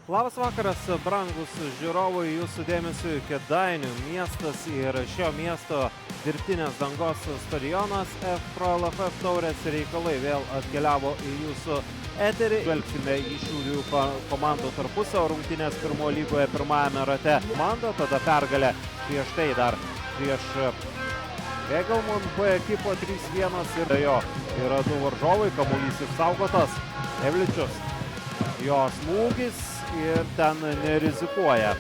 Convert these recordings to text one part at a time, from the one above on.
Labas vakaras, brangus žiūrovai, jūsų dėmesiu Kėdainių miestas ir šio miesto dirbtinės dangos stadionas. Pro LFF taurės reikalai vėl atkeliavo į jūsų eterį. Žvelgsime į šių dviejų komandų tarpusio rungtynės pirmo lygoje pirmajame rate. Komanda tada pergalė prieš tai dar prieš Egelman B ekipo 3-1 ir jo yra du varžovai, kamuolys išsaugotas, Evličius, jo smūgis ir ten nerizikuoja.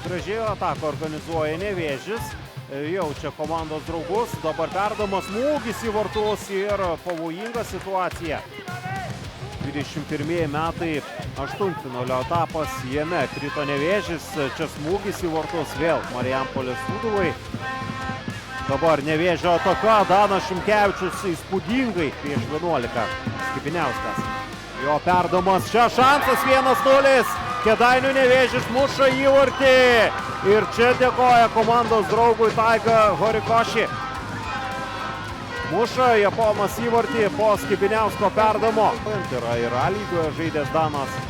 Gražiai ataką organizuoja Nevėžis, jaučia komandos draugus, dabar perdamas smūgis į vartus ir pavojinga situacija. 21 metai, aštuntfinalio etapas, jame krito Nevėžis, čia smūgis į vartus vėl Marijampolės Sūduvai. Dabar Nevėžio ataka, Danas Šimkevičius įspūdingai prieš 11, Skipiniauskas. Jo perdamas, čia šansas 1-0, Kėdainių Nevėžis muša įvartį ir čia dėkoja komandos draugui Taiga Horikoši. Muša Japonas įvartį po Skipiniausko perdamo. Yra ir A lygoje žaidęs Danas.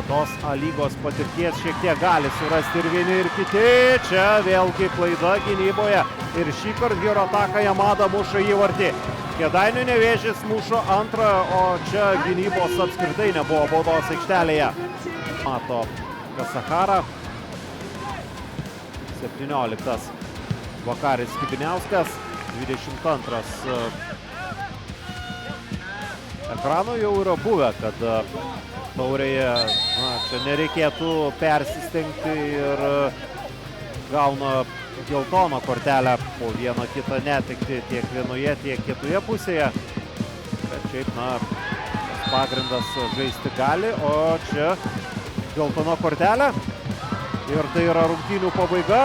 Tos A lygos patirties šiek tiek gali surasti ir vieni ir kiti. Čia vėlgi klaida gynyboje ir šįkart Hirotaka Yamada muša įvartį. Kėdainių Nevėžis mušo antrą, o čia gynybos apskritai nebuvo baudos aikštelėje. Mato Kasahara. 17. Vakaris Skipiniauskas. 22. Ekrano jau yra buvę, kad taurėje čia nereikėtų persistengti ir gauna geltoną kortelę po vieną kitą netekti tiek vienoje, tiek kitoje pusėje. Bet šiaip, pagrindas žaisti gali, o čia geltona kortelė. Ir tai yra rungtynių pabaiga.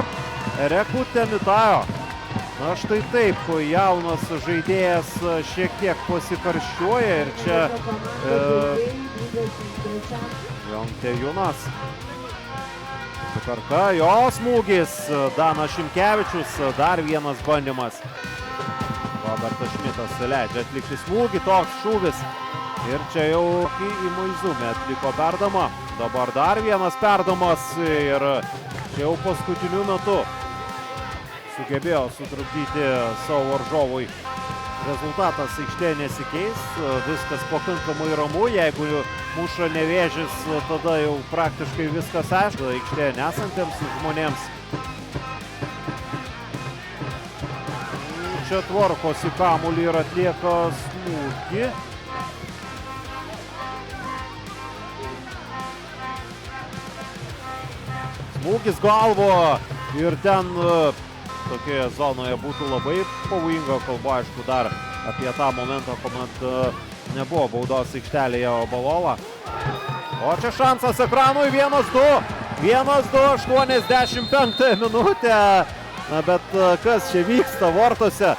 Ereku Temitajo. Štai taip, jaunas žaidėjas šiek tiek pasikarščiuoja ir čia Jontejūnas. Sukarka, jo smūgis, Danas Šimkevičius, dar vienas bandymas. Robertas Šmitas leidžia atlikti smūgį, toks šūvis. Ir čia jau į Maizumę atliko perdamą. Dabar dar vienas perdamas ir čia jau paskutiniu metu sugebėjo sutrukdyti savo varžovui. Rezultatas aikštėje nesikeis, viskas pakankamai ramu, jeigu muša Nevėžis, tada jau praktiškai viskas aišku aikštėje nesantiems žmonėms. Čia tvarkosi kamuolį ir atlieka smūgį. Smūgis galvo ir ten tokioje zonoje būtų labai pavojinga, kalba aišku dar apie tą momentą, kuomet nebuvo baudos aikštelėje Obalova. O čia šansas ekranui 1-2. 1-2, 85 minutė. Bet kas čia vyksta vartuose?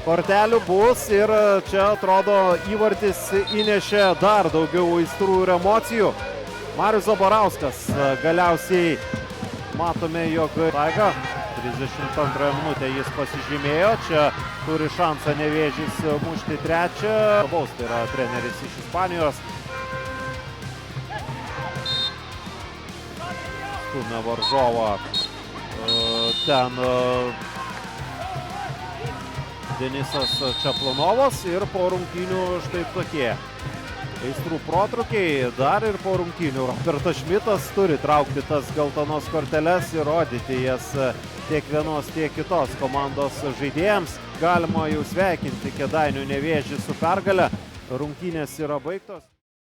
Kortelių bus ir čia atrodo įvartis įnešė dar daugiau aistrų ir emocijų. Marius Zabarauskas galiausiai matome, jog Taiga 32 minutę jis pasižymėjo. Čia turi šansą Nevėžis mušti trečią. Baus, tai yra treneris iš Ispanijos. Stumia varžovą ten Denisas Čaplanovas ir po rungtynių štai tokie aistrų protrukiai. Dar ir po rungtynių Robertas Šmitas turi traukti tas geltonas korteles ir rodyti jas tiek vienos, tiek kitos komandos žaidėjams. Galima jau sveikinti Kėdainių Nevėžį su pergale. Rungtynės yra baigtos.